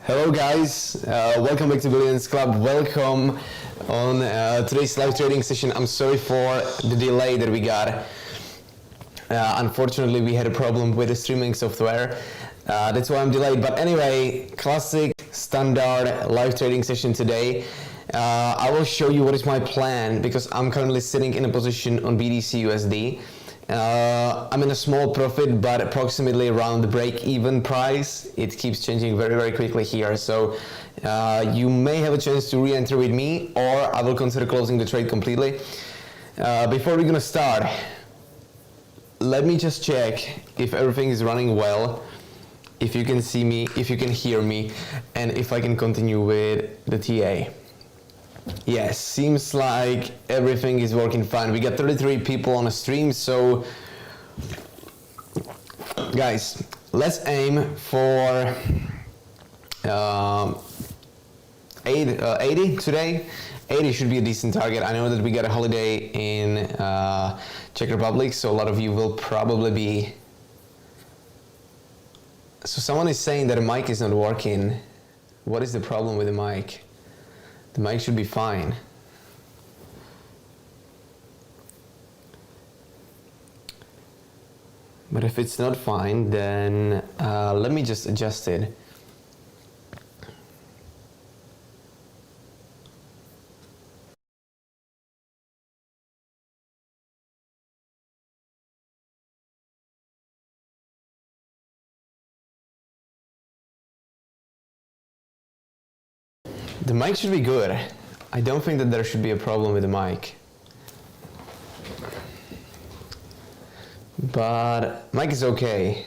Hello guys, welcome back to Billions Club. Welcome on today's live trading session. I'm sorry for the delay that we got. Unfortunately, we had a problem with the streaming software. That's why I'm delayed. But anyway, classic, standard live trading session today. I will show you what is my plan because I'm currently sitting in a position on BTC USD. I'm in a small profit, but approximately around the break-even price. It keeps changing very, very quickly here. So you may have a chance to re-enter with me, or I will consider closing the trade completely. Before we're gonna start, let me just check if everything is running well, if you can see me, if you can hear me, and if I can continue with the TA. Yes, seems like everything is working fine. We got 33 people on a stream, so guys, let's aim for 80 today. 80 should be a decent target. I know that we got a holiday in Czech Republic, so a lot of you will probably be. So someone is saying that the mic is not working. What is the problem with the mic? The mic should be fine. But if it's not fine, then let me just adjust it. The mic should be good. I don't think that there should be a problem with the mic. But mic is okay.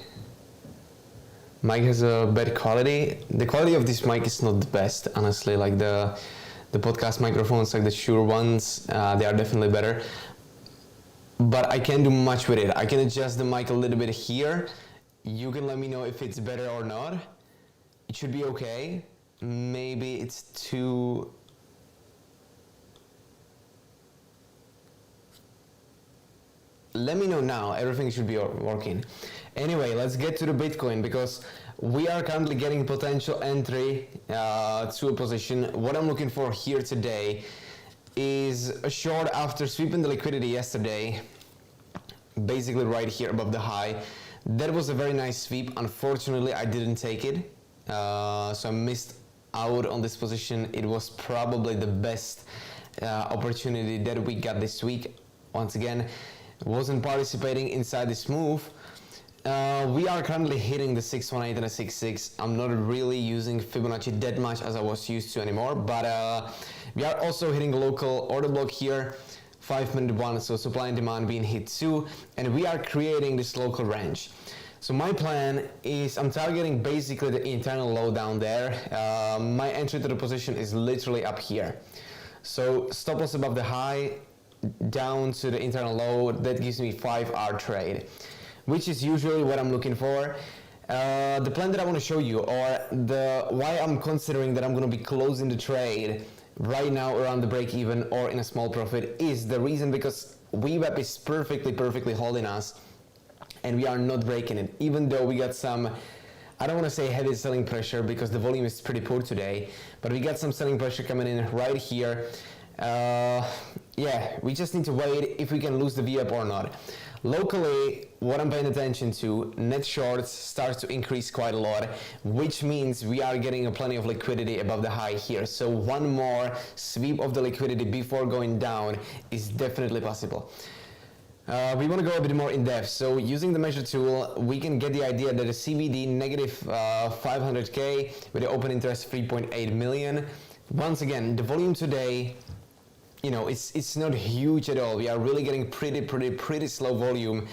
Mic has a bad quality. The quality of this mic is not the best, honestly. Like the podcast microphones, like the Shure ones, they are definitely better. But I can't do much with it. I can adjust the mic a little bit here. You can let me know if it's better or not. It should be okay. Maybe it's too... Let me know now, everything should be working. Anyway, let's get to the Bitcoin because we are currently getting potential entry to a position. What I'm looking for here today is a short after sweeping the liquidity yesterday, basically right here above the high. That was a very nice sweep. Unfortunately, I didn't take it, so I missed out on this position. It was probably the best opportunity that we got this week. Once again, wasn't participating inside this move. We are currently hitting the 618 and a 66. I'm not really using Fibonacci that much as I was used to anymore, but we are also hitting a local order block here, 5-minute one, so supply and demand being hit too, and we are creating this local range. So my plan is I'm targeting basically the internal low down there. My entry to the position is literally up here. So stop loss above the high, down to the internal low. That gives me 5-hour trade, which is usually what I'm looking for. The plan that I want to show you, or why I'm considering that I'm going to be closing the trade right now around the break even or in a small profit, is the reason because VWAP is perfectly holding us. And we are not breaking it, even though we got some, I don't want to say heavy selling pressure because the volume is pretty poor today, but we got some selling pressure coming in right here. Yeah, we just need to wait if we can lose the VWAP or not. Locally, what I'm paying attention to, net shorts starts to increase quite a lot, which means we are getting a plenty of liquidity above the high here. So one more sweep of the liquidity before going down is definitely possible. We want to go a bit more in depth. So using the measure tool, we can get the idea that a CVD negative 500K with the open interest 3.8 million. Once again, the volume today, you know, it's not huge at all. We are really getting pretty slow volume.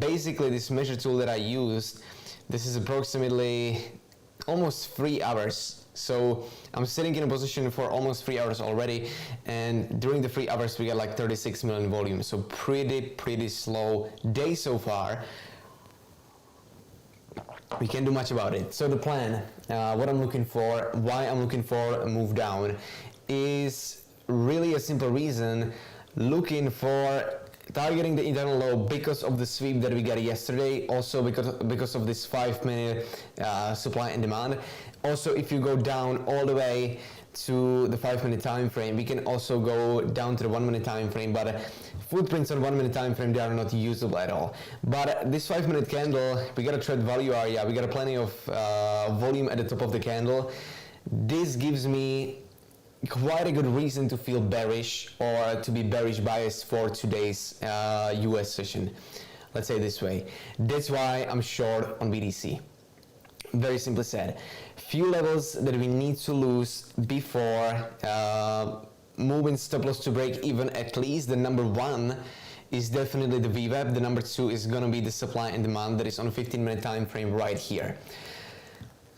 Basically, this measure tool that I used, this is approximately almost 3 hours. So I'm sitting in a position for almost 3 hours already, and during the 3 hours we got like 36 million volume. So pretty slow day so far. We can't do much about it. So the plan, what I'm looking for, why I'm looking for a move down, is really a simple reason. Looking for targeting the internal low because of the sweep that we got yesterday, also because of this 5-minute supply and demand. Also, if you go down all the way to the 5-minute time frame, we can also go down to the 1-minute time frame, but footprints on 1-minute time frame, they are not usable at all. But this 5-minute candle, we got a trade value area, we got plenty of volume at the top of the candle. This gives me quite a good reason to feel bearish, or to be bearish biased for today's US session. Let's say it this way. That's why I'm short on BTC. Very simply said. Few levels that we need to lose before moving stop loss to break even. At least the number one is definitely the VWAP. The number two is going to be the supply and demand that is on a 15-minute time frame right here.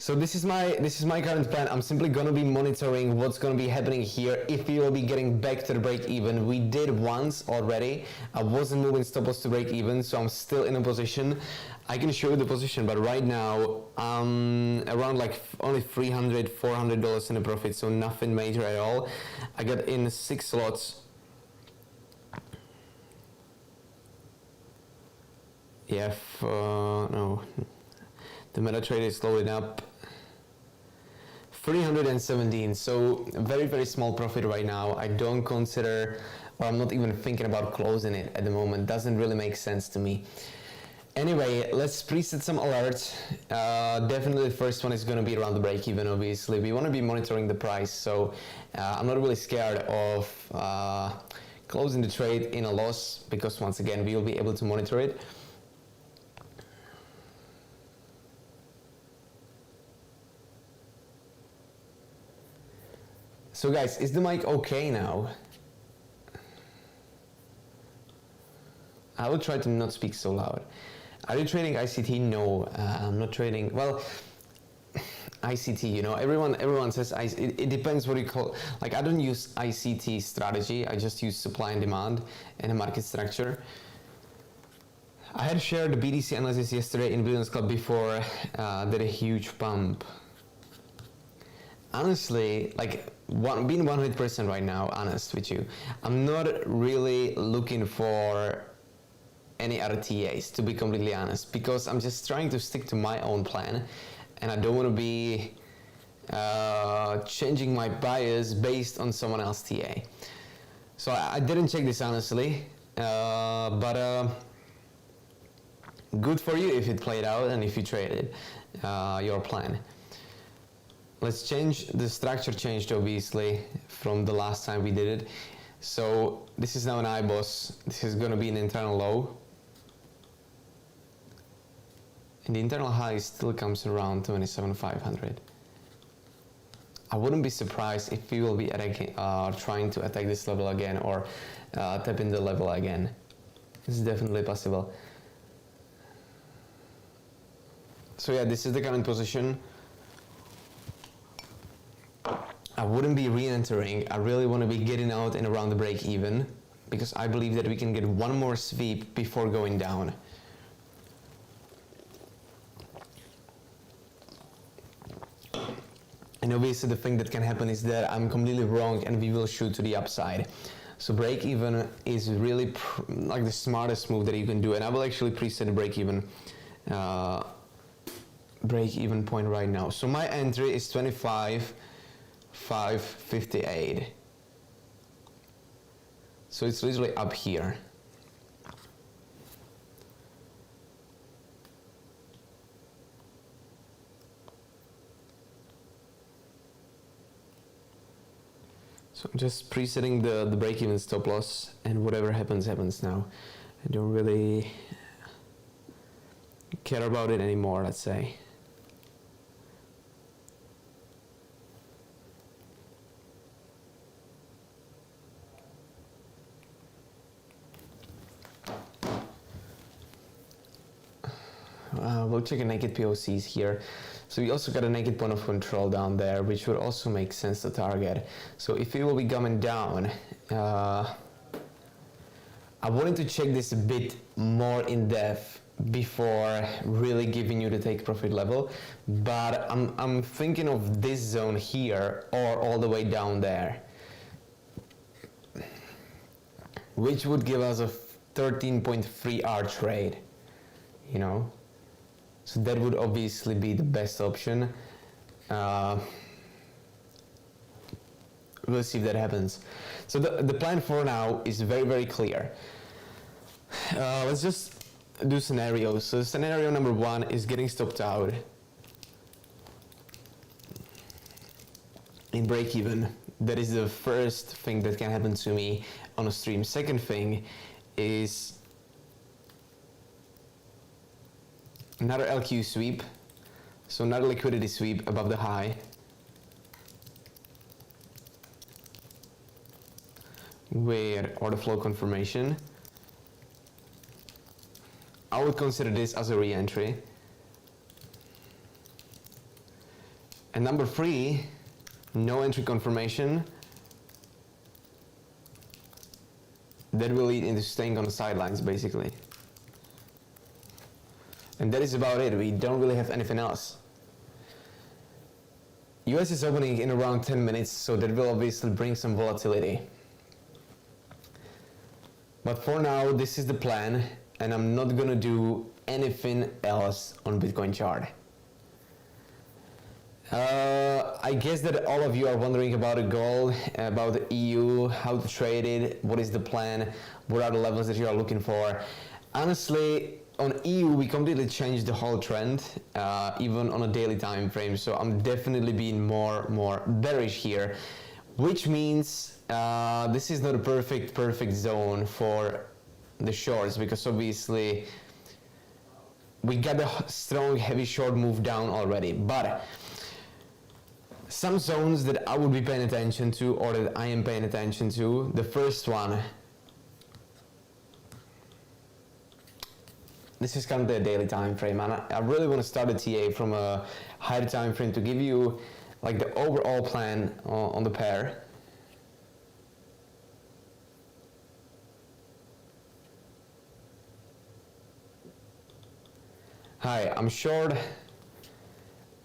So this is my current plan. I'm simply going to be monitoring what's going to be happening here. If we will be getting back to the break even, we did once already. I wasn't moving stop loss to break even, so I'm still in a position. I can show you the position, but right now I'm around like only $300, $400 in a profit, so nothing major at all. I got in 6 slots. Yeah, no. The MetaTrader is loading up. 317, so very, very small profit right now. I don't consider, or I'm not even thinking about closing it at the moment. Doesn't really make sense to me. Anyway, let's preset some alerts. Definitely the first one is going to be around the break even, obviously. We want to be monitoring the price, so I'm not really scared of closing the trade in a loss, because once again, we will be able to monitor it. So guys, is the mic okay now? I will try to not speak so loud. Are you trading ICT? No, I'm not trading. Well, ICT, you know, everyone says it depends what you call. Like, I don't use ICT strategy. I just use supply and demand and a market structure. I had shared the BTC analysis yesterday in Billions Club before did a huge pump. Honestly, like, being 100% right now, honest with you, I'm not really looking for any other TAs, to be completely honest, because I'm just trying to stick to my own plan, and I don't want to be changing my bias based on someone else's TA. So I didn't check this honestly, but good for you if it played out and if you traded your plan. Let's change the structure, changed obviously from the last time we did it. So this is now an IBOS. This is going to be an internal low. And the internal high still comes around 27,500. I wouldn't be surprised if we will be trying to attack this level again, or tap in the level again. It's definitely possible. So yeah, this is the current position. I wouldn't be re-entering. I really want to be getting out and around the break even, because I believe that we can get one more sweep before going down. And obviously the thing that can happen is that I'm completely wrong and we will shoot to the upside. So break even is really like the smartest move that you can do, and I will actually preset the break even point right now. So my entry is 25,558. So it's literally up here. So I'm just presetting the break-even stop loss, and whatever happens, happens now. I don't really care about it anymore, let's say. We'll check a naked POCs here. So we also got a naked point of control down there, which would also make sense to target. So if it will be coming down, I wanted to check this a bit more in depth before really giving you the take profit level, but I'm thinking of this zone here or all the way down there, which would give us a 13.3 hour trade, you know. So that would obviously be the best option. We'll see if that happens. So the plan for now is very, very clear. Let's just do scenarios. So scenario number 1 is getting stopped out in break even. That is the first thing that can happen to me on a stream. Second thing is another LQ sweep. So another liquidity sweep above the high. With order flow confirmation. I would consider this as a re-entry. And number 3, no entry confirmation. That will lead into staying on the sidelines, basically. And that is about it. We don't really have anything else. US is opening in around 10 minutes, so that will obviously bring some volatility. But for now, this is the plan, and I'm not gonna do anything else on Bitcoin chart. I guess that all of you are wondering about the gold, about the EU, how to trade it, what is the plan, what are the levels that you are looking for. Honestly, on EU, we completely changed the whole trend, even on a daily time frame. So I'm definitely being more bearish here, which means this is not a perfect zone for the shorts, because obviously we got a strong heavy short move down already. But some zones that I would be paying attention to, or that I am paying attention to, the first one, this is kind of the daily time frame, and I really want to start a TA from a higher time frame to give you like the overall plan on the pair. Hi, I'm short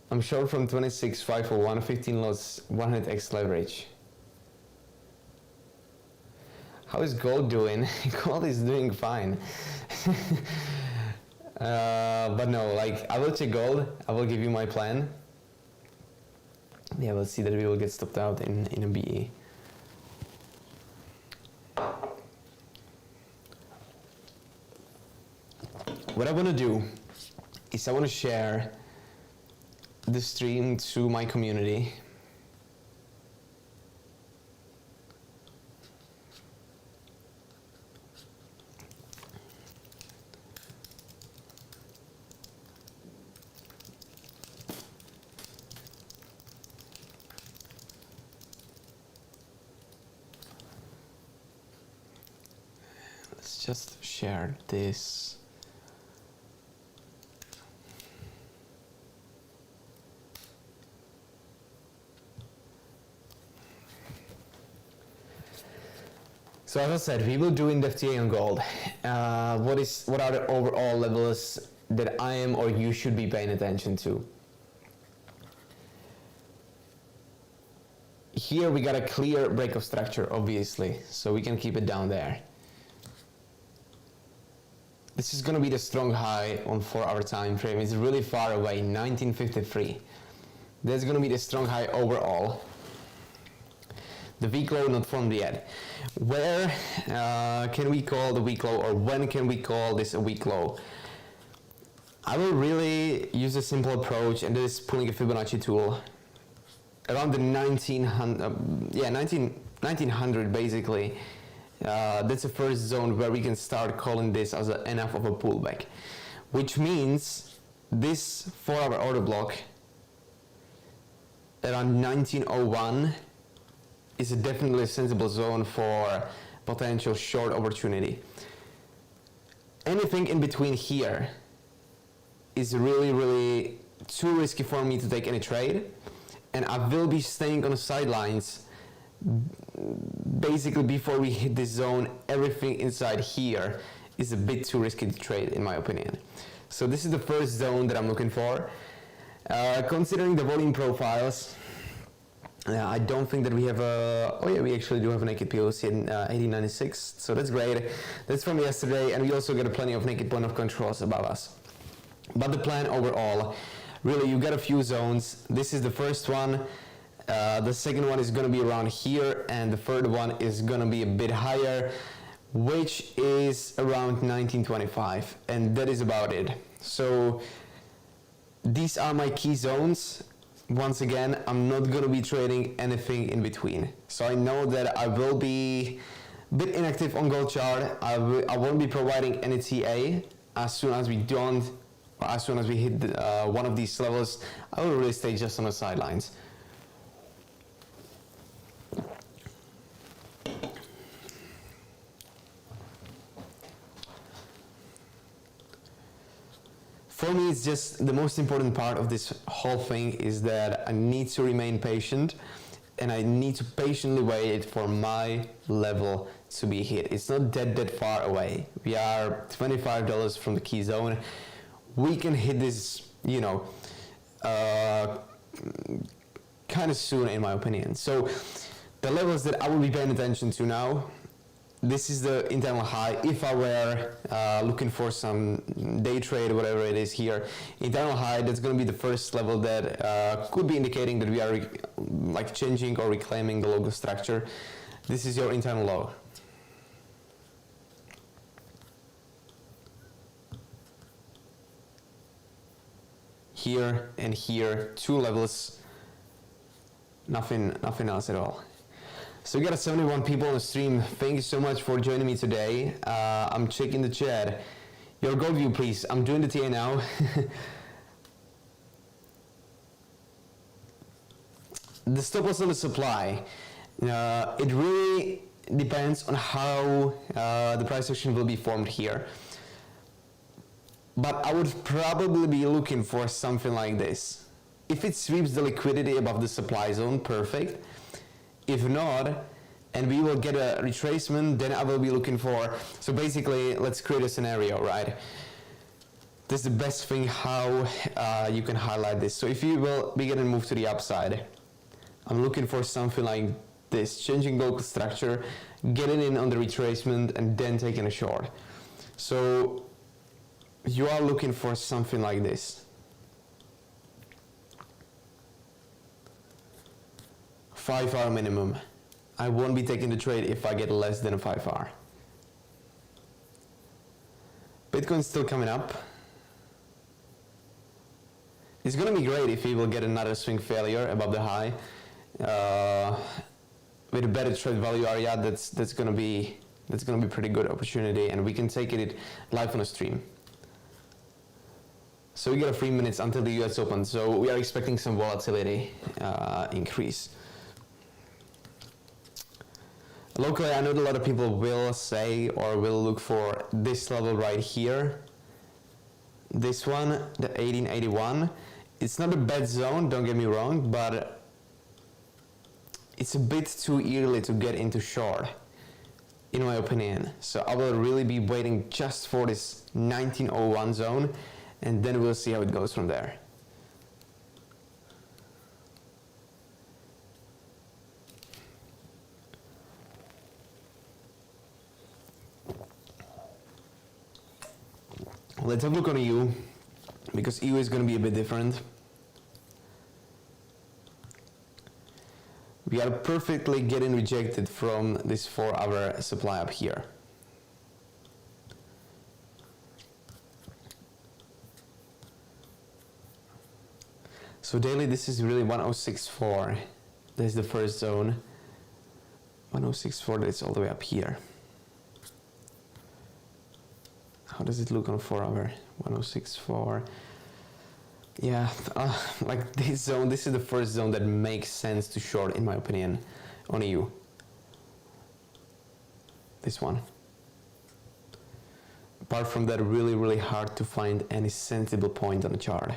from 26,501, 15 lots, 100x leverage. How is gold doing? Gold is doing fine. But no, like, I will check gold. I will give you my plan. Yeah, we'll see that we will get stopped out in a BE. What I want to do is I want to share the stream to my community. Let's just share this. So as I said, we will do in-depth TA on gold. What are the overall levels that I am or you should be paying attention to? Here we got a clear break of structure, obviously, so we can keep it down there. This is going to be the strong high on 4-hour time frame. It's really far away, 1953. That's going to be the strong high overall. The weak low not formed yet. Where can we call the weak low, or when can we call this a weak low? I will really use a simple approach, and this is pulling a Fibonacci tool around the 1900 basically. That's the first zone where we can start calling this as enough of a pullback, which means this 4-hour order block around 1901 is definitely a sensible zone for potential short opportunity. Anything in between here is really too risky for me to take any trade, and I will be staying on the sidelines. Basically, before we hit this zone, everything inside here is a bit too risky to trade, in my opinion. So this is the first zone that I'm looking for. Considering the volume profiles, I don't think that we have a... Oh yeah, we actually do have a naked POC in 1896, so that's great. That's from yesterday, and we also get plenty of naked point of controls above us. But the plan overall, really you got a few zones. This is the first one. The second one is going to be around here, and the third one is going to be a bit higher, which is around 1925, and that is about it. So these are my key zones. Once again, I'm not going to be trading anything in between. So I know that I will be a bit inactive on gold chart. I won't be providing any TA as soon as we don't, or as soon as we hit one of these levels. I will really stay just on the sidelines. For me, it's just the most important part of this whole thing is that I need to remain patient, and I need to patiently wait for my level to be hit. It's not that far away. We are $25 from the key zone. We can hit this, you know, kind of soon, in my opinion. So the levels that I will be paying attention to now, this is the internal high. If I were looking for some day trade, whatever it is here, internal high, that's going to be the first level that could be indicating that we are like changing or reclaiming the local structure. This is your internal low. Here and here, two levels, nothing else at all. So we got 71 people on the stream. Thank you so much for joining me today. I'm checking the chat. Your gold view, please. I'm doing the TA now. The stop loss on the supply. It really depends on how the price action will be formed here. But I would probably be looking for something like this. If it sweeps the liquidity above the supply zone, perfect. If not, and we will get a retracement, then I will be looking for, so basically, let's create a scenario, right? This is the best thing how you can highlight this. So if you will be getting moved to the upside, I'm looking for something like this, changing local structure, getting in on the retracement, and then taking a short. So you are looking for something like this. 5-hour minimum. I won't be taking the trade if I get less than a 5-hour. Bitcoin's still coming up. It's gonna be great if we will get another swing failure above the high. With a better trade value area, that's gonna be pretty good opportunity, and we can take it live on a stream. So we got 3 minutes until the US Open, so we are expecting some volatility increase. Locally, I know that a lot of people will say or will look for this level right here. This one, the 1881. It's not a bad zone, don't get me wrong, but it's a bit too early to get into short, in my opinion. So I will really be waiting just for this 1901 zone, and then we'll see how it goes from there. Let's have a look on EU, because EU is going to be a bit different. We are perfectly getting rejected from this 4-hour supply up here. So daily, this is really 1064. This is the first zone. 1064, that's all the way up here. How does it look on 4-hour? 1064. Yeah, like this zone, this is the first zone that makes sense to short, in my opinion, on EU. This one. Apart from that, really hard to find any sensible point on the chart.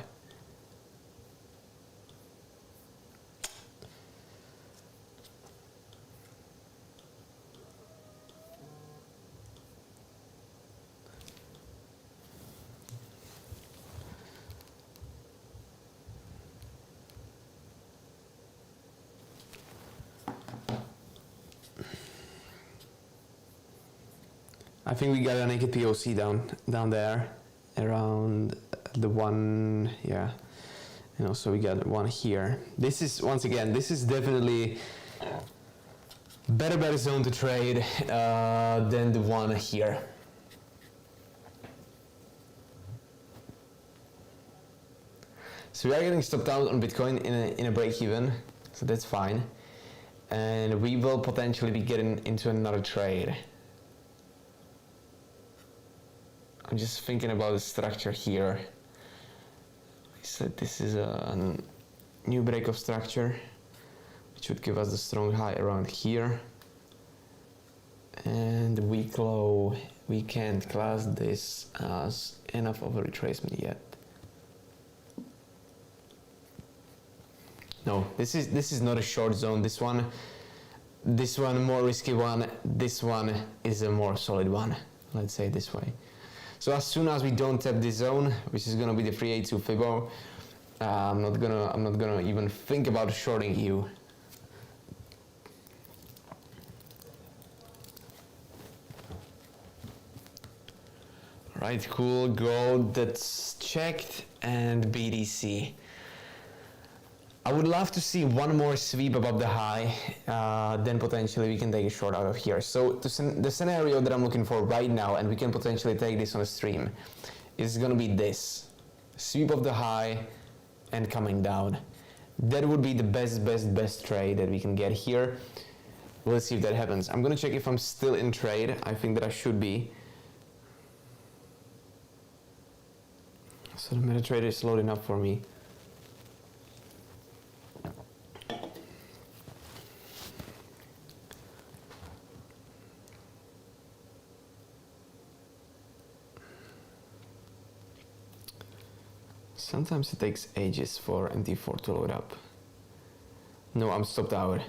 I think we got a naked POC down there around the one, yeah, And also we got one here. This is, once again, this is definitely better zone to trade than the one here. So we are getting stopped out on Bitcoin in a break even, so that's fine. And we will potentially be getting into another trade. I'm just thinking about the structure here. I said this is a new break of structure, which would give us a strong high around here. And the weak low, we can't class this as enough of a retracement yet. No, this is not a short zone. This one more risky one. This one is a more solid one. Let's say it this way. So as soon as we don't tap this zone, which is gonna be the 382 Fibo, I'm not gonna even think about shorting you. Right, cool. Gold, that's checked, and BTC. I would love to see one more sweep above the high, then potentially we can take a short out of here. So the scenario that I'm looking for right now, and we can potentially take this on a stream, is gonna be this. Sweep of the high and coming down. That would be the best trade that we can get here. We'll see if that happens. I'm gonna check if I'm still in trade. I think that I should be. So the MetaTrader is loading up for me. Sometimes it takes ages for MT4 to load up. No, I'm stopped out.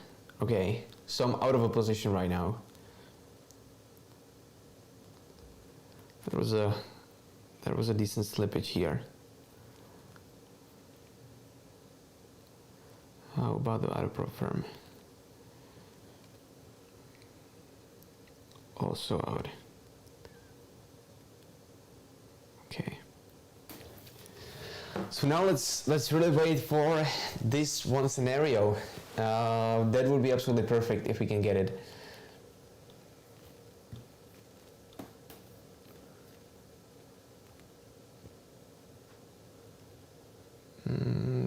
Okay, so I'm out of a position right now. There was a decent slippage here. How about the other prop firm? Also out. Okay. So now let's really wait for this one scenario. That would be absolutely perfect if we can get it.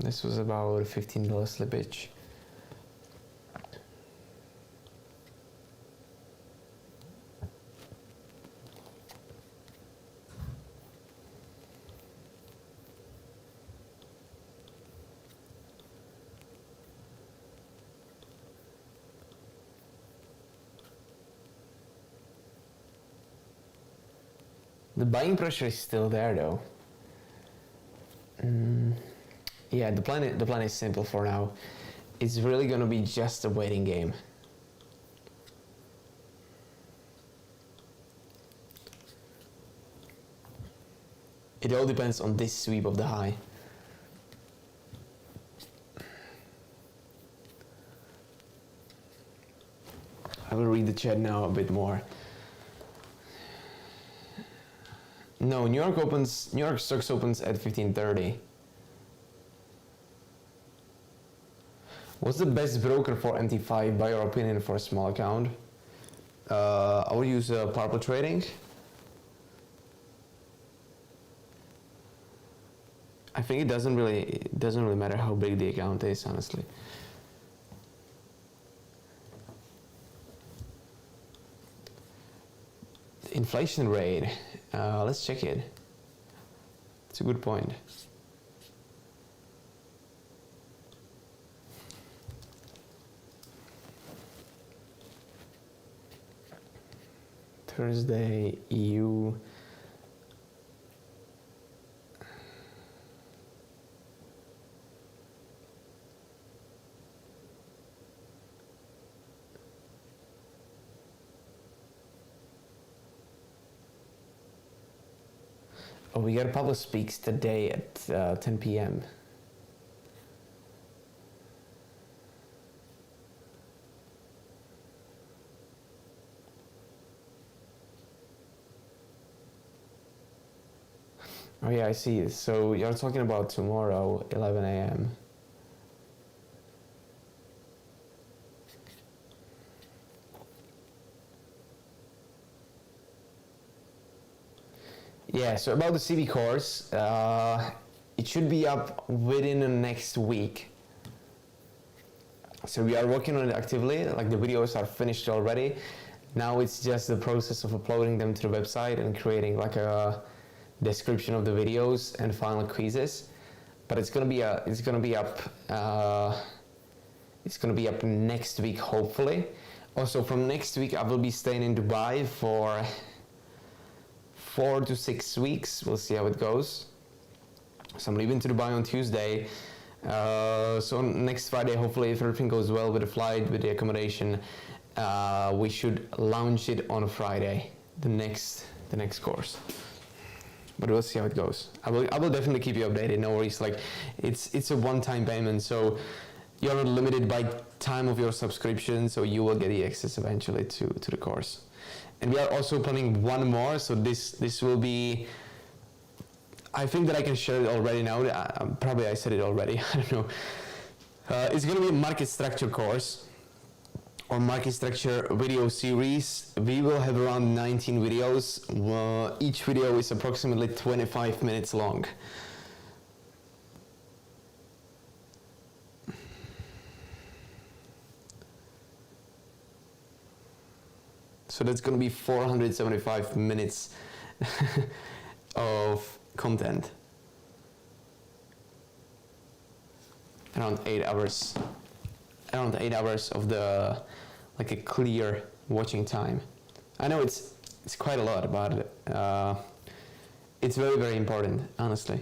This was about $15 slippage. The buying pressure is still there though. Yeah, the plan is simple for now. It's really gonna be just a waiting game. It all depends on this sweep of the high. I will read the chat now a bit more. No, New York stocks opens at 15:30. What's the best broker for MT5 by your opinion for a small account? I would use Purple Trading. I think it doesn't really matter how big the account is, honestly. The inflation rate, let's check it. It's a good point. Thursday, EU. Oh, we got a public speaks today at 10 p.m. Oh yeah, I see. So you're talking about tomorrow, 11 a.m. Yeah, so about the CV course, it should be up within the next week. So we are working on it actively, like the videos are finished already. Now it's just the process of uploading them to the website and creating like a description of the videos and final quizzes. But it's gonna be up next week, hopefully. Also from next week I will be staying in Dubai for 4 to 6 weeks. We'll see how it goes. So I'm leaving to Dubai on Tuesday. So next Friday, hopefully, if everything goes well with the flight, with the accommodation, we should launch it on Friday, the next course. But we'll see how it goes. I will definitely keep you updated. No worries. Like it's a one-time payment, so you're not limited by time of your subscription. So you will get the access eventually to the course. And we are also planning one more. So this will be. I think that I can share it already now. Probably I said it already. I don't know. It's going to be a market structure course or market structure video series. We will have around 19 videos. Each video is approximately 25 minutes long. So that's going to be 475 minutes of content. Around 8 hours. Around 8 hours of the like a clear watching time. I know it's quite a lot, but it's very, very important, honestly.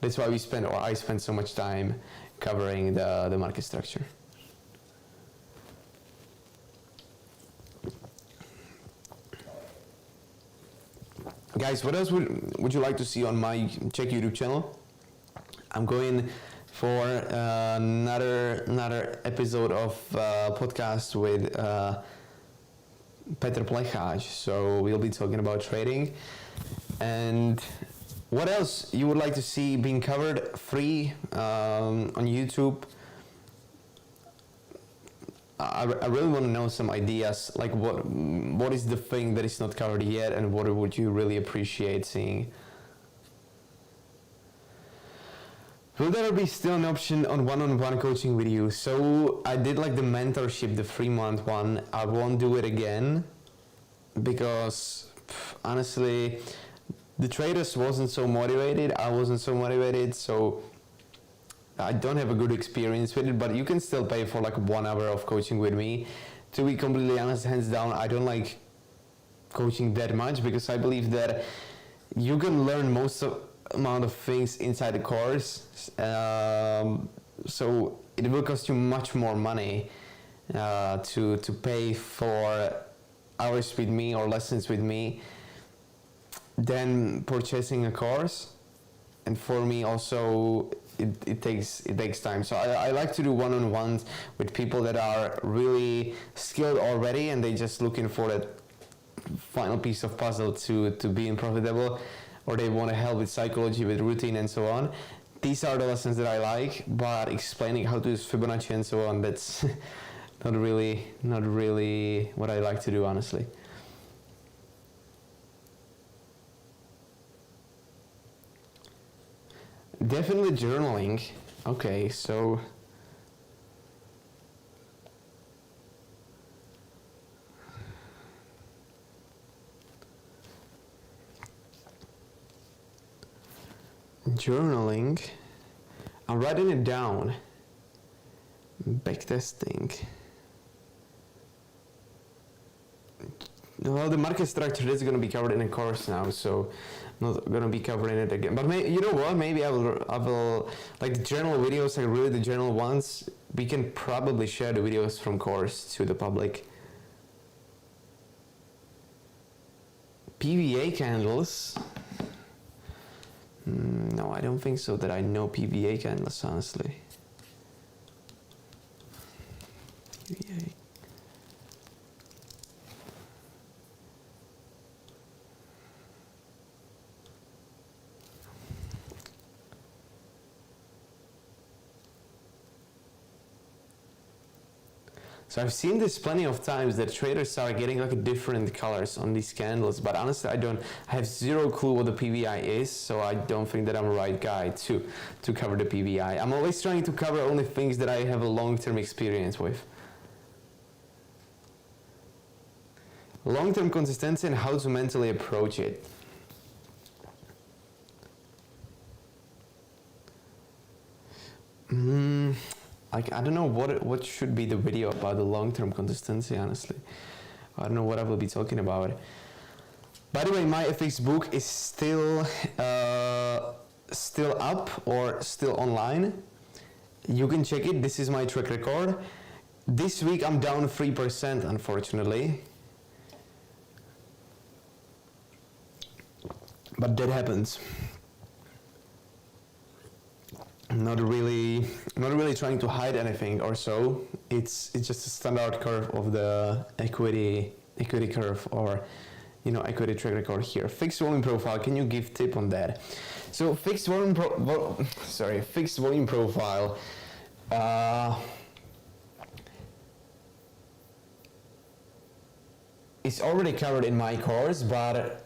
That's why I spend so much time covering the market structure. Guys, what else would you like to see on my Czech YouTube channel? I'm going for another episode of podcast with Petr Plecháč. So we'll be talking about trading. And what else you would like to see being covered free on YouTube? I really want to know some ideas, like what is the thing that is not covered yet, and what would you really appreciate seeing? Will there be still an option on one-on-one coaching with you? So I did like the mentorship, the 3-month one. I won't do it again because honestly, the traders wasn't so motivated. I wasn't so motivated, so I don't have a good experience with it, but you can still pay for like 1 hour of coaching with me. To be completely honest, hands down, I don't like coaching that much because I believe that you can learn amount of things inside the course. So it will cost you much more money to pay for hours with me or lessons with me than purchasing a course. And for me also, it takes time. So I like to do one-on-ones with people that are really skilled already and they just looking for that final piece of puzzle to being profitable, or they want to help with psychology, with routine and so on. These are the lessons that I like, but explaining how to use Fibonacci and so on, that's not really what I like to do, honestly. Definitely journaling. Okay, so journaling. I'm writing it down. Backtesting. Well, the market structure is going to be covered in a course now, so I'm not going to be covering it again. But you know what? Maybe I will like the general videos, like really the general ones. We can probably share the videos from course to the public. PVA candles. No, I don't think so that I know PVA candles, honestly. PVA. So I've seen this plenty of times that traders are getting like different colors on these candles, but honestly I have zero clue what the PVI is, so I don't think that I'm the right guy to cover the PVI. I'm always trying to cover only things that I have a long-term experience with. Long-term consistency and how to mentally approach it. Like, I don't know what should be the video about the long-term consistency, honestly. I don't know what I will be talking about. By the way, my FX book is still up or still online. You can check it. This is my track record. This week I'm down 3%, unfortunately. But that happens. I'm not really trying to hide anything or so. It's just a standard curve of the equity curve, or equity track record here. Fixed volume profile. Can you give tip on that? So fixed volume profile. It's already covered in my course, but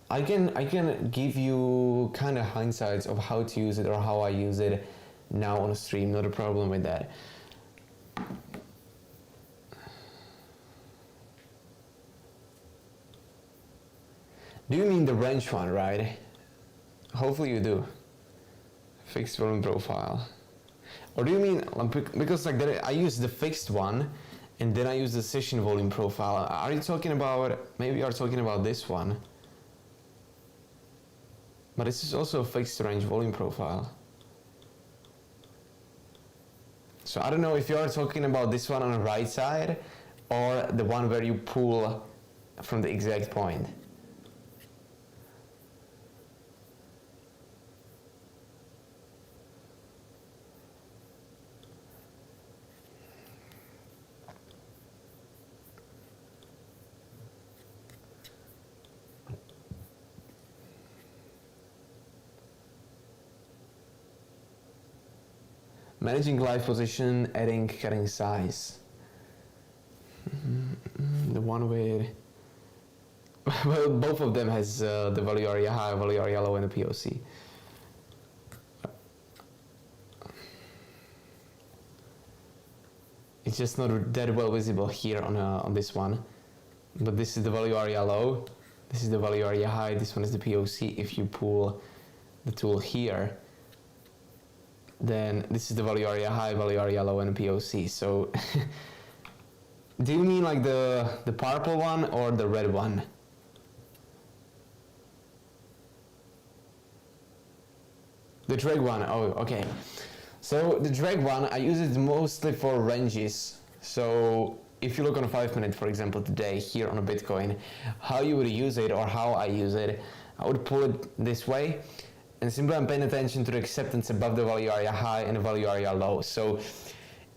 I can give you kind of hindsights of how to use it or how I use it now on a stream. Not a problem with that. Do you mean the range one, right? Hopefully you do. Fixed volume profile. Or do you mean, because like that, I use the fixed one and then I use the session volume profile. Are you talking about, maybe you're talking about this one? But this is also a fixed range volume profile. So I don't know if you're talking about this one on the right side or the one where you pull from the exact point. Managing live position, adding, cutting size. The one with, well, both of them has the value area high, value area low, and the POC. It's just not that well visible here on this one, but this is the value area low, this is the value area high, this one is the POC. If you pull the tool here, then this is the value area high, value area low, and POC. So do you mean like the purple one or the red one? The drag one. Oh, okay. So the drag one, I use it mostly for ranges. So if you look on a 5 minute, for example, today here on a Bitcoin, how you would use it or how I use it, I would pull it this way. And simply I'm paying attention to the acceptance above the value area high and the value area low. So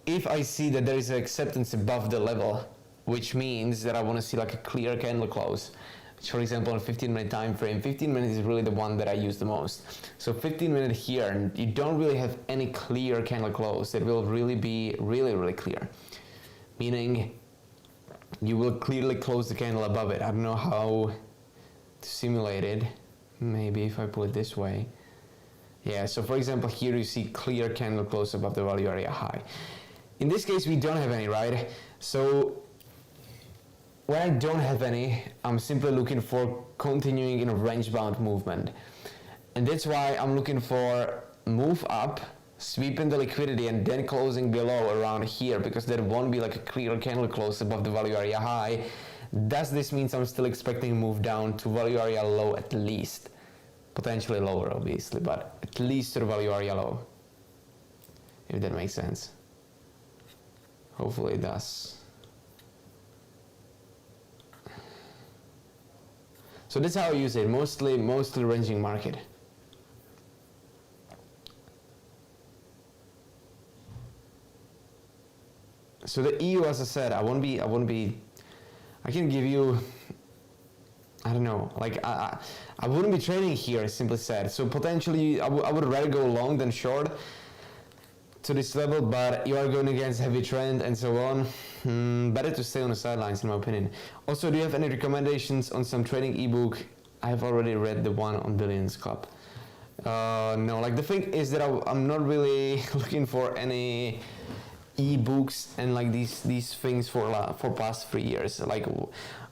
if I see that there is an acceptance above the level, which means that I want to see like a clear candle close, which for example on a 15-minute time frame, 15 minutes is really the one that I use the most. So 15 minutes here, and you don't really have any clear candle close that will really be really clear. Meaning you will clearly close the candle above it. I don't know how to simulate it. Maybe if I pull it this way. Yeah, so for example here you see clear candle close above the value area high. In this case we don't have any, right? So when I don't have any, I'm simply looking for continuing in a range bound movement. And that's why I'm looking for move up, sweeping the liquidity and then closing below around here, because there won't be like a clear candle close above the value area high. Does this mean I'm still expecting a move down to value area low at least? Potentially lower obviously, but at least to the value area low. If that makes sense. Hopefully it does. So that's how I use it, mostly ranging market. So the EU, as I said, I can give you, I don't know, like I wouldn't be trading here, simply said. So potentially I would rather go long than short. to this level, but you are going against heavy trend and so on. Better to stay on the sidelines, in my opinion. Also, do you have any recommendations on some trading ebook? I have already read the one on Billions Club. No, like the thing is that I'm not really looking for any ebooks and like these things for past 3 years. Like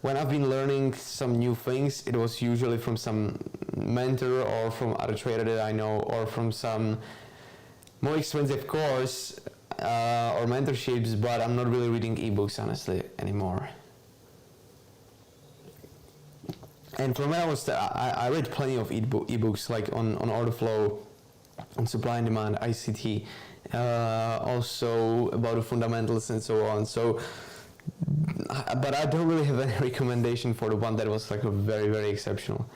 when I've been learning some new things, it was usually from some mentor or from other trader that I know, or from some more expensive course or mentorships, but I'm not really reading ebooks honestly anymore. And from when I was I read plenty of ebooks like on order flow, on supply and demand, ICT, also about the fundamentals and so on. So, but I don't really have any recommendation for the one that was like a very, very exceptional.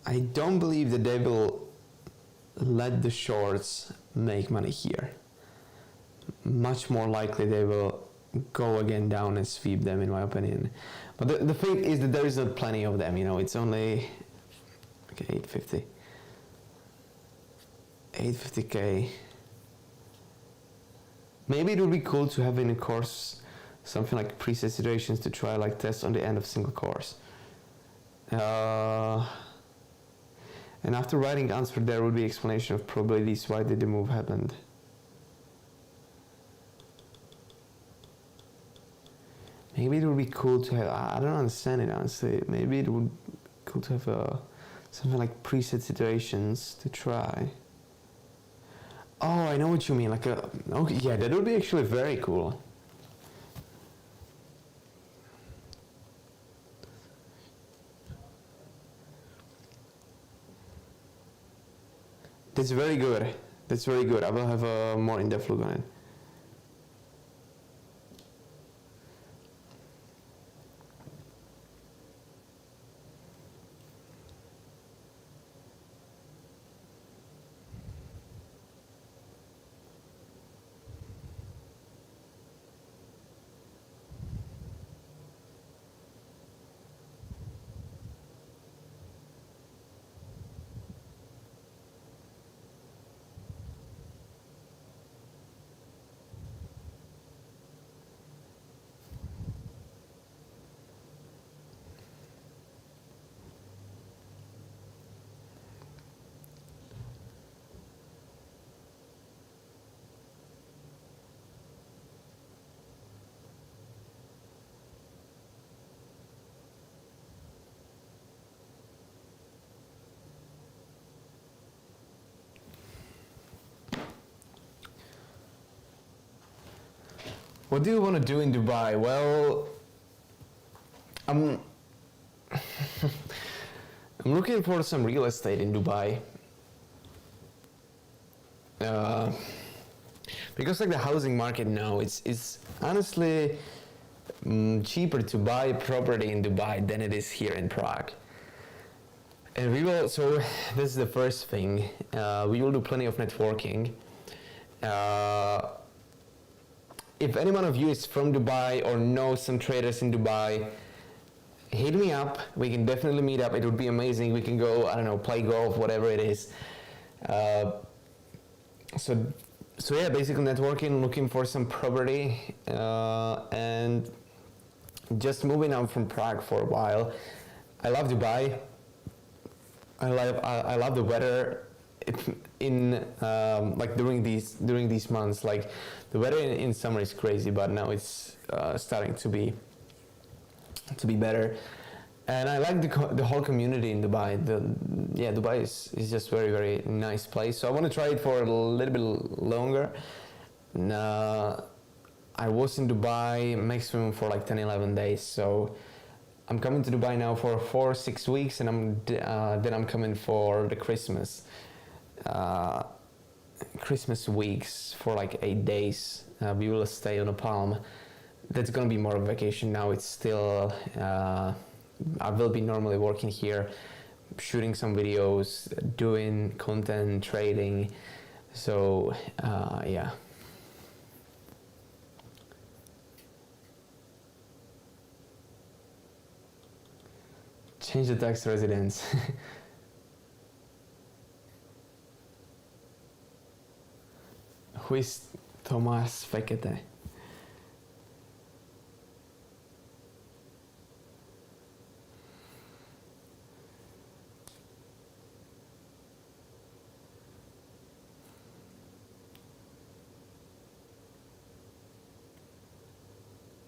I don't believe that they will let the shorts make money here. Much more likely they will go again down and sweep them, in my opinion. But the thing is that there is not plenty of them, you know, it's only okay, 850. 850k. Maybe it would be cool to have in a course something like preset situations to try like test on the end of single course. And after writing answer, there will be explanation of probabilities why did the move happened. Maybe it would be cool to have, I don't understand it honestly, maybe it would be cool to have something like preset situations to try. Oh, I know what you mean, like okay, yeah, that would be actually very cool. That's very good. That's very good. I will have a more in-depth look on it. What do you want to do in Dubai? Well, I'm looking for some real estate in Dubai. Because like the housing market now, it's honestly cheaper to buy a property in Dubai than it is here in Prague. And we will, so this is the first thing, we will do plenty of networking. If any one of you is from Dubai or knows some traders in Dubai, hit me up. We can definitely meet up. It would be amazing. We can go, I don't know, play golf, whatever it is. So yeah, basically networking, looking for some property, and just moving out from Prague for a while. I love Dubai. I love the weather. In like during these months, like the weather in summer is crazy, but now it's starting to be better. And I like the whole community in Dubai. Dubai is just very, very nice place. So I want to try it for a little bit longer. I was in Dubai maximum for like 10-11 days. So I'm coming to Dubai now for 4-6 weeks, and then I'm coming for the Christmas weeks for like 8 days. We will stay on a palm. That's gonna be more of a vacation now. It's still I will be normally working here, shooting some videos, doing content, trading. So yeah. Change the tax residence. Who is Tomás Fekete?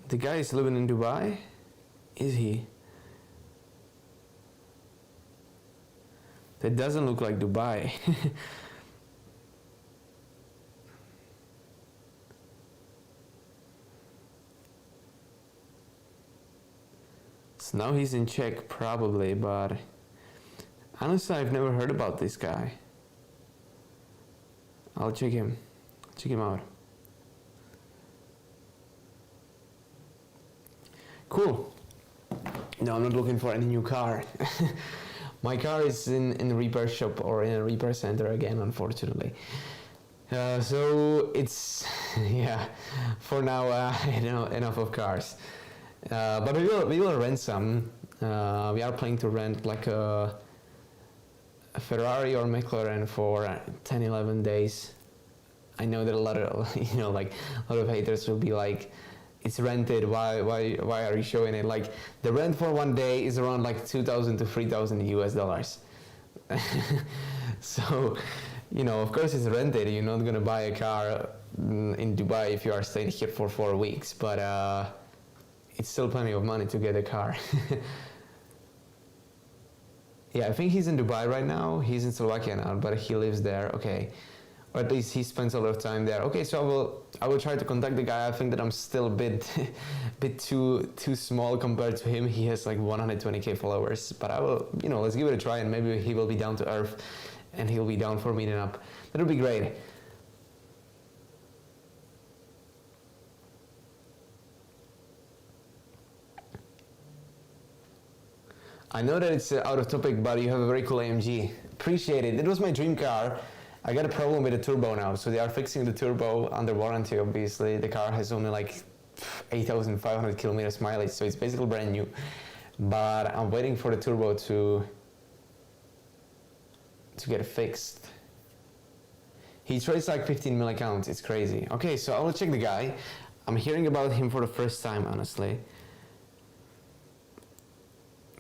The guy is living in Dubai? Is he? That doesn't look like Dubai. So now he's in Czech probably, but honestly I've never heard about this guy. I'll check him out. Cool. No, I'm not looking for any new car. My car is in a repair shop or in a repair center again, unfortunately. So it's, yeah, for now, enough of cars. But we will rent some. We are planning to rent like a Ferrari or McLaren for 10-11 days. I know that a lot of a lot of haters will be like, it's rented, why are you showing it? Like, the rent for one day is around like $2,000 to $3,000 So, of course it's rented. You're not gonna buy a car in Dubai if you are staying here for 4 weeks, but it's still plenty of money to get a car. Yeah, I think he's in Dubai right now. He's in Slovakia now, but he lives there. Okay. Or at least he spends a lot of time there. Okay, so I will try to contact the guy. I think that I'm still a bit too small compared to him. He has like 120k followers, but I will, let's give it a try, and maybe he will be down to earth and he'll be down for meeting up. That'll be great. I know that it's out of topic, but you have a very cool AMG. Appreciate it. It was my dream car. I got a problem with the turbo now, so they are fixing the turbo under warranty, obviously. The car has only like 8,500 kilometers mileage, so it's basically brand new. But I'm waiting for the turbo to get fixed. He trades like 15 mil accounts, it's crazy. Okay, so I will check the guy. I'm hearing about him for the first time, honestly.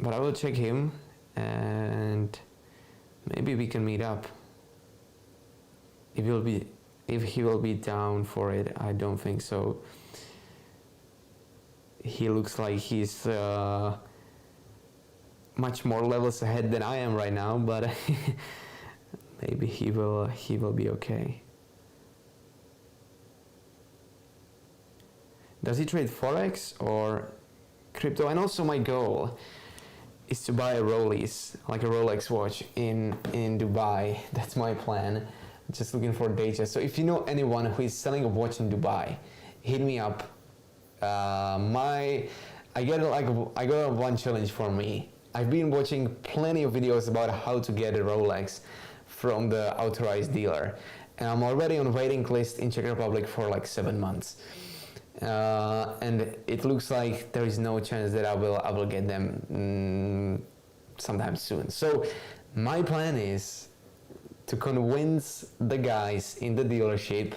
But I will check him, and maybe we can meet up. If he will be down for it, I don't think so. He looks like he's much more levels ahead than I am right now, but maybe he will be okay. Does he trade Forex or crypto? And also my goal is to buy a Rollies, like a Rolex watch in Dubai. That's my plan. Just looking for data. So if you know anyone who is selling a watch in Dubai, hit me up. I got one challenge for me. I've been watching plenty of videos about how to get a Rolex from the authorized dealer, and I'm already on waiting list in Czech Republic for like 7 months. And it looks like there is no chance that I will get them sometime soon. So my plan is to convince the guys in the dealership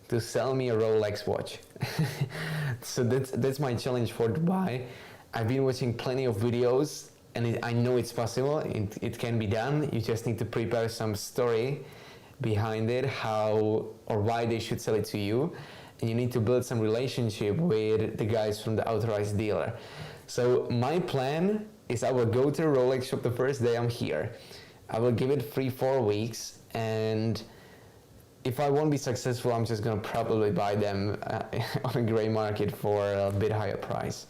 to sell me a Rolex watch. So that's my challenge for Dubai. I've been watching plenty of videos, and I know it's possible. It can be done. You just need to prepare some story behind it, how or why they should sell it to you, and you need to build some relationship with the guys from the authorized dealer. So my plan is I will go to a Rolex shop the first day I'm here. I will give it 3-4 weeks, and if I won't be successful, I'm just gonna probably buy them on a gray market for a bit higher price.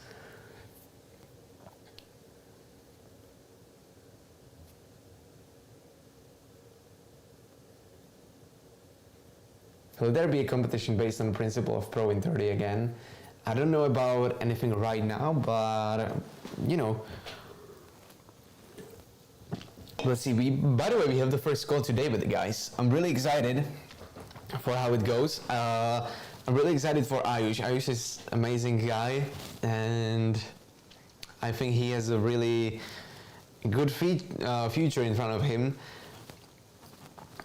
Will there be a competition based on the principle of Pro in 30 again? I don't know about anything right now, but Let's see. By the way, we have the first call today with the guys. I'm really excited for how it goes. I'm really excited for Ayush. Ayush is an amazing guy, and I think he has a really good future in front of him.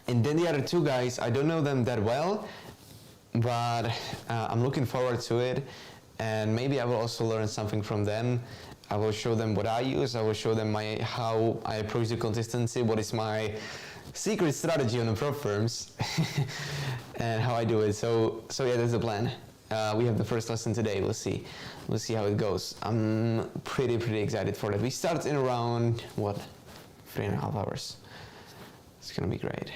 And then the other two guys, I don't know them that well, but I'm looking forward to it, and maybe I will also learn something from them. I will show them what I use. I will show them how I approach the consistency, what is my secret strategy on the prop firms, and how I do it. So yeah, that's the plan. We have the first lesson today. We'll see how it goes. I'm pretty excited for that. We start in around 3.5 hours. It's gonna be great.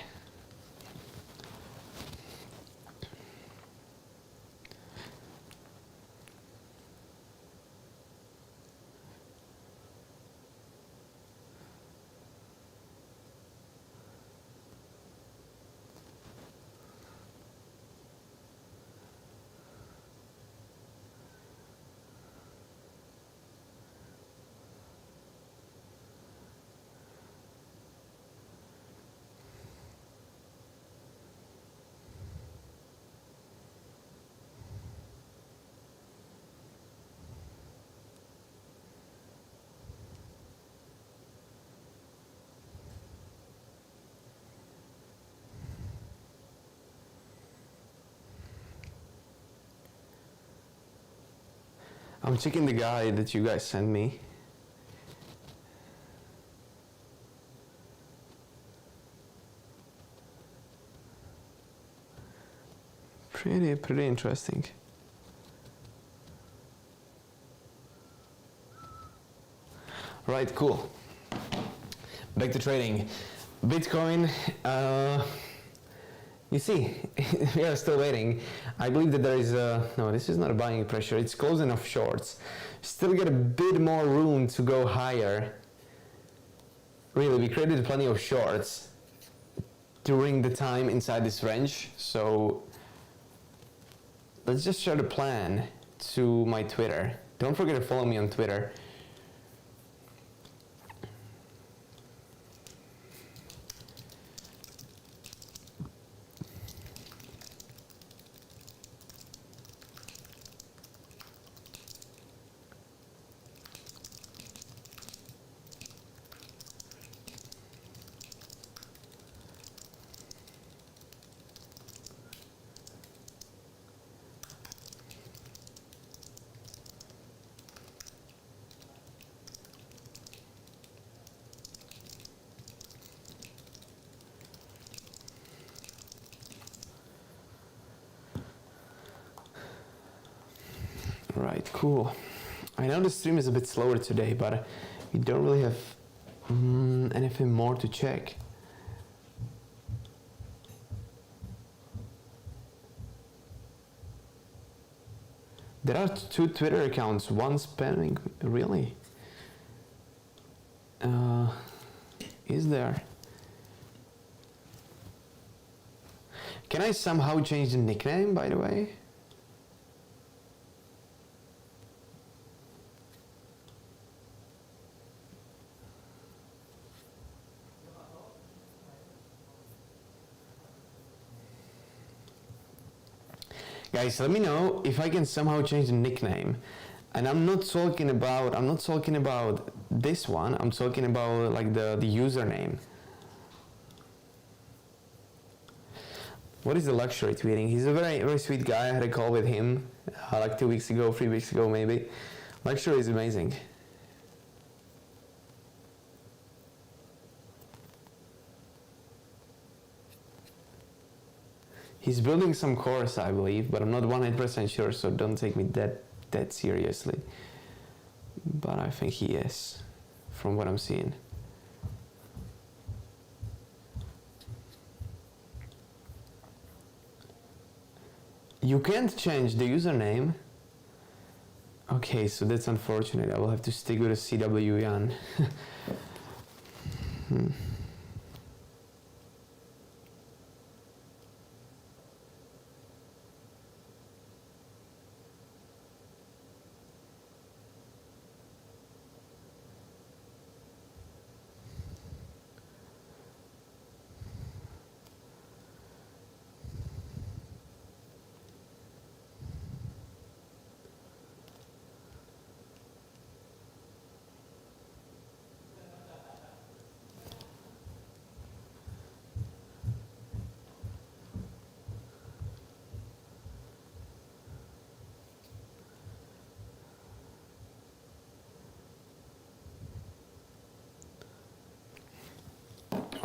I'm checking the guide that you guys sent me. Pretty interesting. Right, cool. Back to trading. Bitcoin, you see, we are still waiting. I believe that there is no, this is not a buying pressure. It's close enough shorts. Still get a bit more room to go higher. Really, we created plenty of shorts during the time inside this range. So let's just share the plan to my Twitter. Don't forget to follow me on Twitter. Right, cool. I know the stream is a bit slower today, but we don't really have anything more to check. There are 2 Twitter accounts, one spamming, really? Is there? Can I somehow change the nickname, by the way? Guys, let me know if I can somehow change the nickname. And I'm not talking about this one. I'm talking about like the username. What is the luxury tweeting? He's a very sweet guy. I had a call with him like 2 weeks ago, 3 weeks ago maybe. Luxury is amazing. He's building some course, I believe, but I'm not 100% sure, so don't take me that seriously. But I think he is, from what I'm seeing. You can't change the username. Okay, so that's unfortunate. I will have to stick with a CW Jan.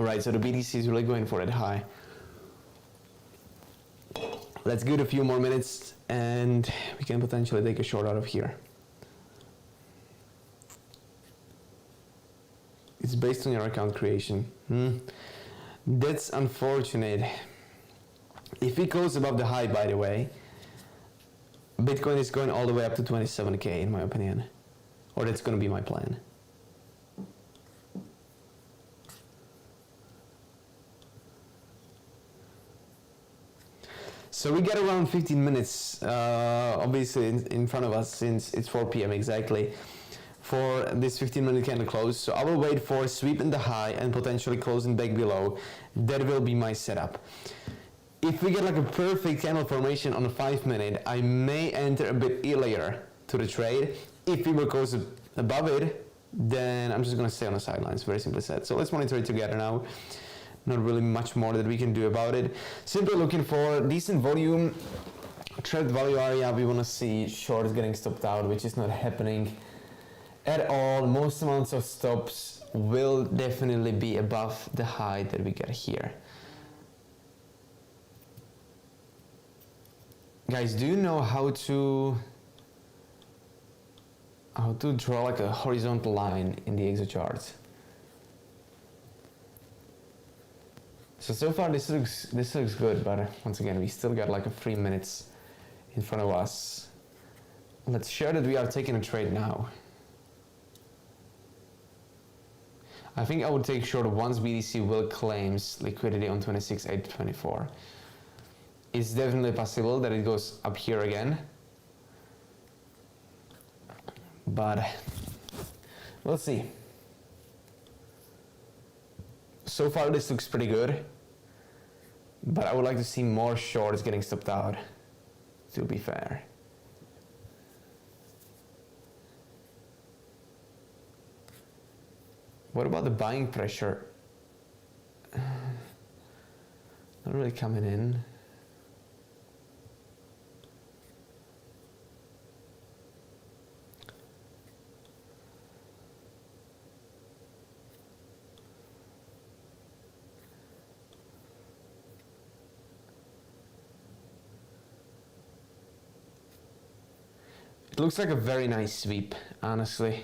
Alright, so the BTC is really going for it high. Let's give it a few more minutes and we can potentially take a short out of here. It's based on your account creation. That's unfortunate. If it goes above the high, by the way, Bitcoin is going all the way up to 27K in my opinion. Or that's going to be my plan. So we got around 15 minutes, obviously in front of us, since it's 4 p.m. exactly, for this 15-minute candle close. So I will wait for a sweep in the high and potentially closing back below. That will be my setup. If we get like a perfect candle formation on a 5-minute, I may enter a bit earlier to the trade. If we will close above it, then I'm just going to stay on the sidelines, very simply said. So let's monitor it together now. Not really much more that we can do about it. Simply looking for decent volume, trapped value area. We want to see shorts getting stopped out, which is not happening at all. Most amounts of stops will definitely be above the high that we get here. Guys, do you know how to draw like a horizontal line in the exo charts? So far this looks good, but once again we still got like a 3 minutes in front of us. Let's share that we are taking a trade now. I think I would take short once BTC will claims liquidity on 26.824. It's definitely possible that it goes up here again, but we'll see. So far this looks pretty good, but I would like to see more shorts getting stopped out, to be fair. What about the buying pressure? Not really coming in. It looks like a very nice sweep, honestly.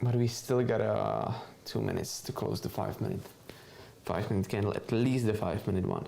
But we still got 2 minutes to close the 5-minute candle, at least the 5-minute one.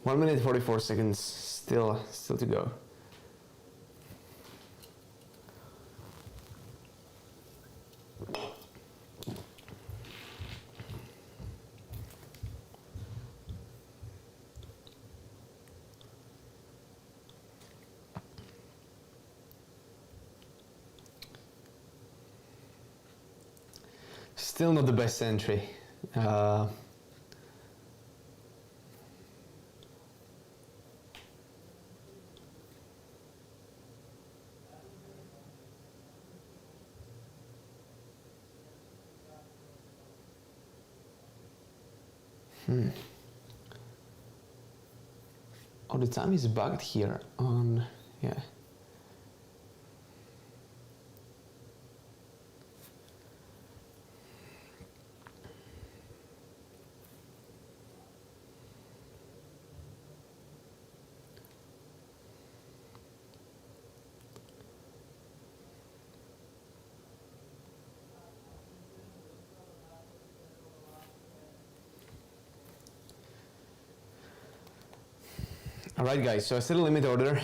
One minute 44 seconds still to go. Still not the best entry. Oh, the time is bugged here on, yeah. Alright guys, so I set a limit order,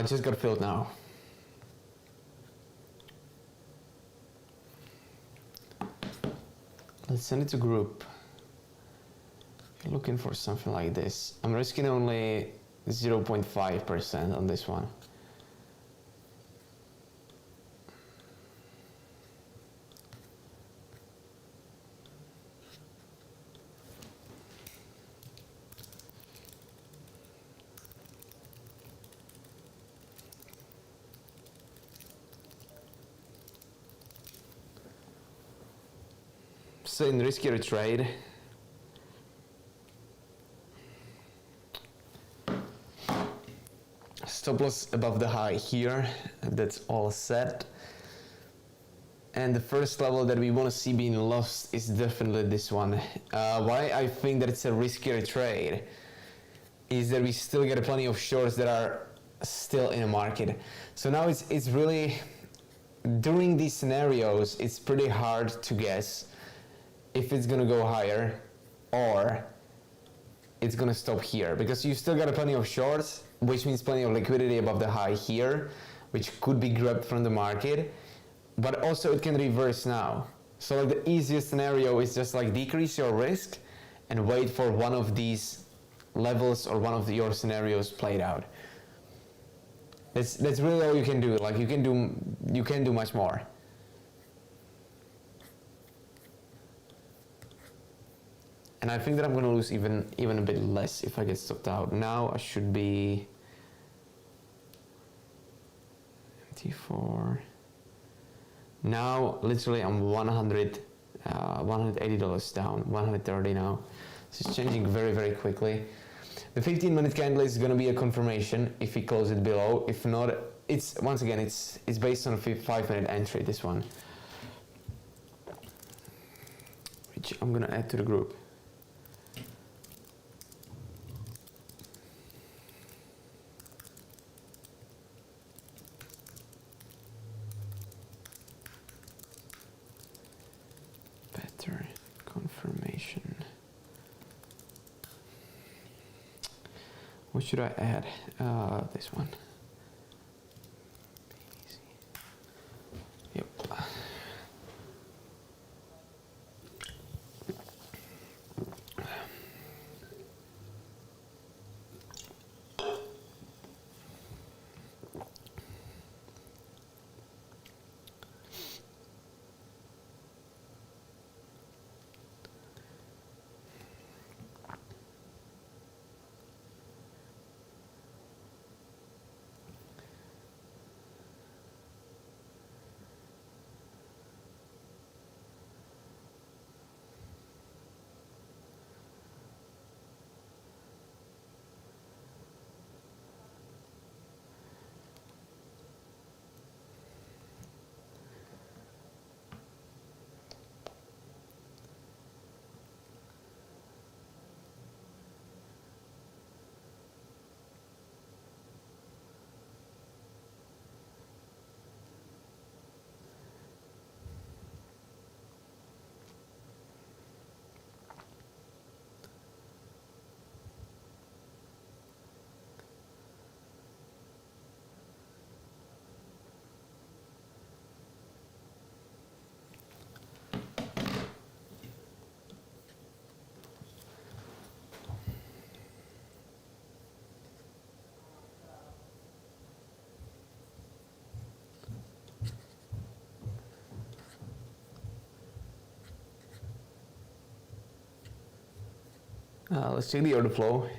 just got filled now. Let's send it to group. Looking for something like this. I'm risking only 0.5% on this one. So in riskier trade, stop loss above the high here, that's all set. And the first level that we want to see being lost is definitely this one. Why I think that it's a riskier trade is that we still get plenty of shorts that are still in the market. So now it's really, during these scenarios, it's pretty hard to guess if it's gonna go higher or it's gonna stop here, because you still got plenty of shorts, which means plenty of liquidity above the high here, which could be grabbed from the market, but also it can reverse now. So like the easiest scenario is just like decrease your risk and wait for one of these levels or one of your scenarios played out. That's really all you can do. Like you can't do much more. And I think that I'm gonna lose even a bit less if I get stopped out. Now I should be T4. Now literally I'm $180 down, 130 now. This is changing very, very quickly. The 15-minute candle is gonna be a confirmation if we close it below. If not, it's once again it's based on a 5-minute entry, this one, which I'm gonna add to the group. Confirmation. What should I add? This one. Yep. Let's check the order flow.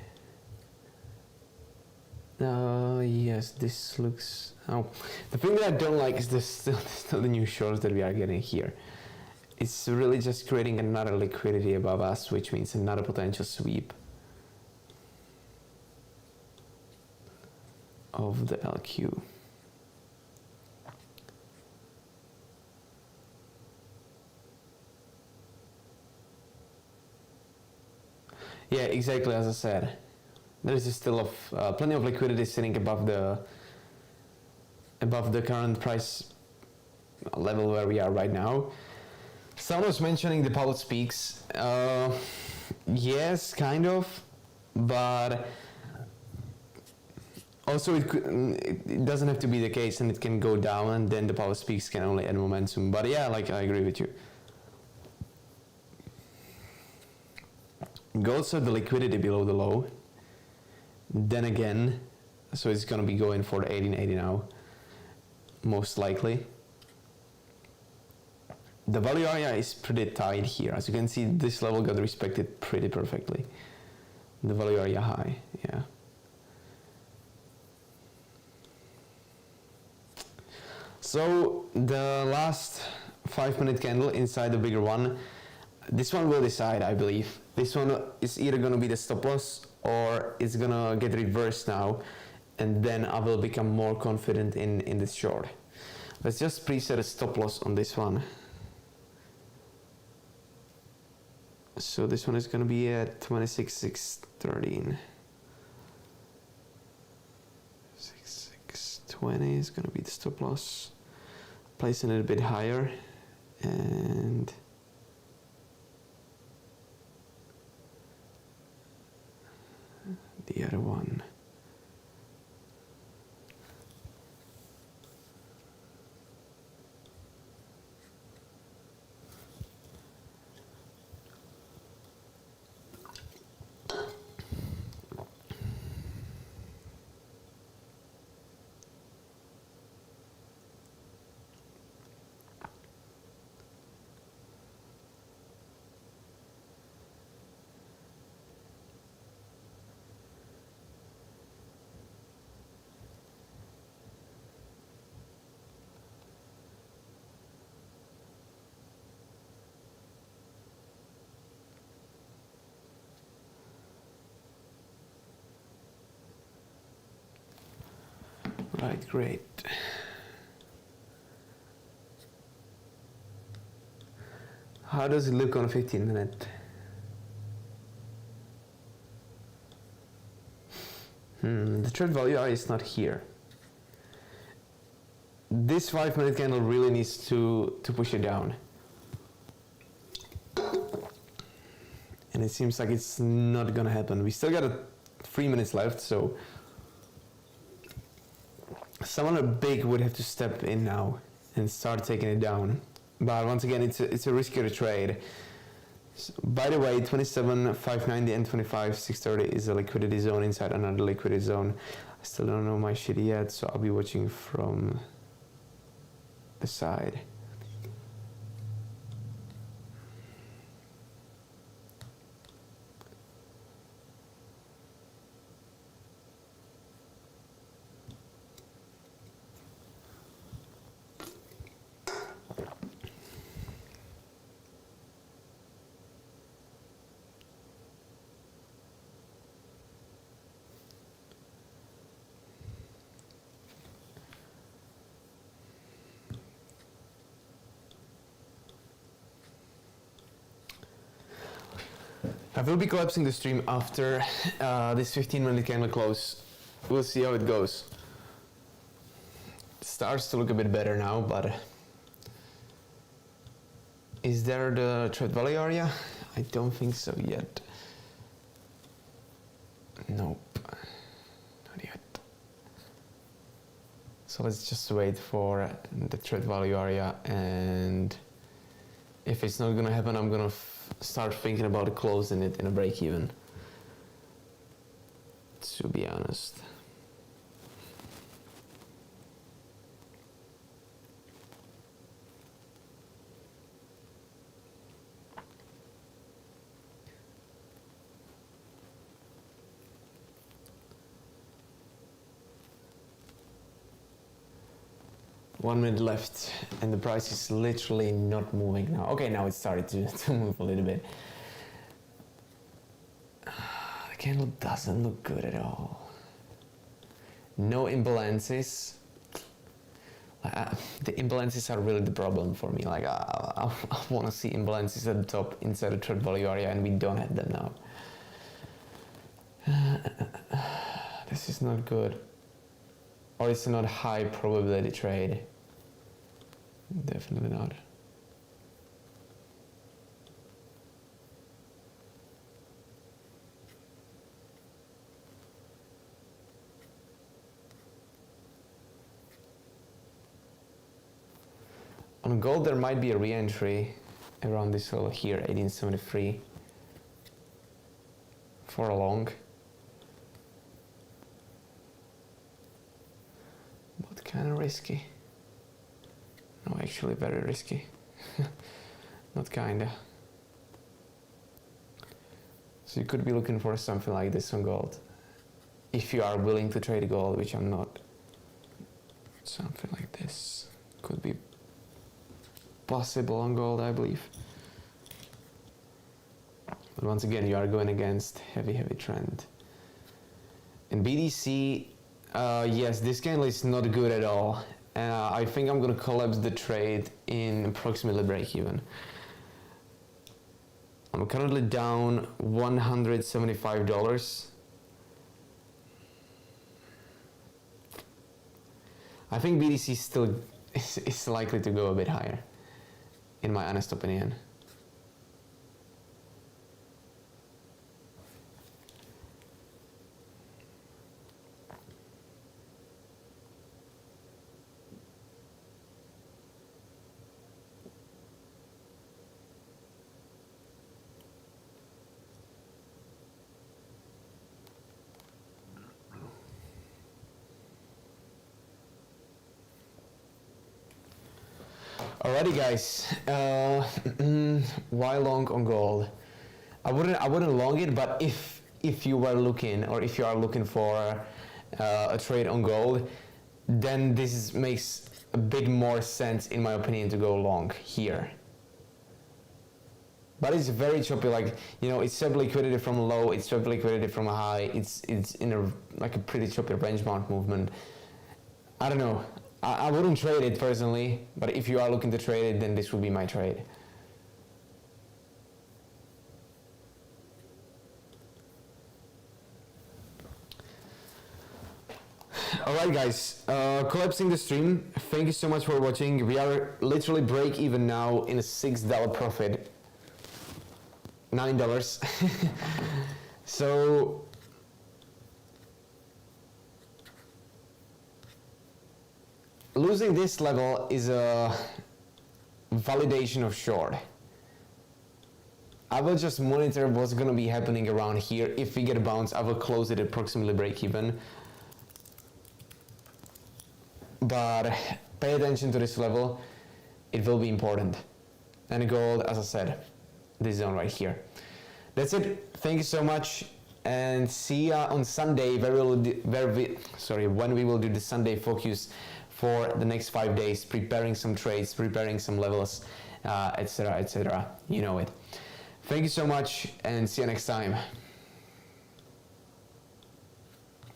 Yes, this looks... Oh, the thing that I don't like is this still the new shorts that we are getting here. It's really just creating another liquidity above us, which means another potential sweep of the LQ. Yeah, exactly as I said. There is still plenty of liquidity sitting above the current price level where we are right now. Someone was mentioning the Powell speaks. Yes, kind of, but also it doesn't have to be the case, and it can go down, and then the Powell speaks can only add momentum. But yeah, like I agree with you. Gold saw the liquidity below the low. Then again, so it's gonna be going for the 1880 now, most likely. The value area is pretty tight here. As you can see, this level got respected pretty perfectly. The value area high, yeah. So the last 5-minute candle inside the bigger one, this one will decide, I believe. This one is either gonna be the stop loss or it's gonna get reversed now, and then I will become more confident in this short. Let's just preset a stop loss on this one. So this one is going to be at 26,613. 6,620 is going to be the stop loss. Placing it a bit higher, and the other one. Right, great. How does it look on 15-minute? The trade value is not here. This 5-minute candle really needs to push it down. And it seems like it's not gonna happen. We still got 3 minutes left, so someone big would have to step in now and start taking it down. But once again, it's a riskier trade. So, by the way, 27,590 and 25,630 is a liquidity zone inside another liquidity zone. I still don't know my shit yet, so I'll be watching from the side. I will be collapsing the stream after this 15-minute candle close. We'll see how it goes. It starts to look a bit better now, but is there the trade value area? I don't think so yet. Nope, not yet. So let's just wait for the trade value area, and if it's not gonna happen, I'm gonna start thinking about closing it in a break even, to be honest. One minute left, and the price is literally not moving now. Okay, now it started to move a little bit. The candle doesn't look good at all. No imbalances. The imbalances are really the problem for me. Like I want to see imbalances at the top inside the trade value area, and we don't have them now. This is not good. Or it's not high probability trade. Definitely not. On gold, there might be a re-entry around this level here, 1873. for a long. But kind of risky. No, actually very risky. Not kinda. So you could be looking for something like this on gold. If you are willing to trade gold, which I'm not. Something like this could be possible on gold, I believe. But once again, you are going against heavy trend. In BTC, yes, this candle is not good at all. I think I'm gonna collapse the trade in approximately break even. I'm currently down $175. I think BTC still is likely to go a bit higher, in my honest opinion. Alrighty guys, why long on gold? I wouldn't long it, but if you were looking, or if you are looking for a trade on gold, then this makes a bit more sense in my opinion to go long here. But it's very choppy, like, you know, it's sub liquidity from low, it's sub liquidity from high, it's in a like a pretty choppy range bound movement. I don't know. I wouldn't trade it personally, but if you are looking to trade it, then this would be my trade. Alright guys, collapsing the stream. Thank you so much for watching. We are literally break even now in a $6 profit. $9. So losing this level is a validation of short. I will just monitor what's going to be happening around here. If we get a bounce, I will close it at approximately break even. But pay attention to this level. It will be important. And gold, as I said, this zone right here. That's it. Thank you so much. And see ya on Sunday when we will do the Sunday focus for the next 5 days, preparing some trades, preparing some levels, etc., etc. You know it. Thank you so much and see you next time.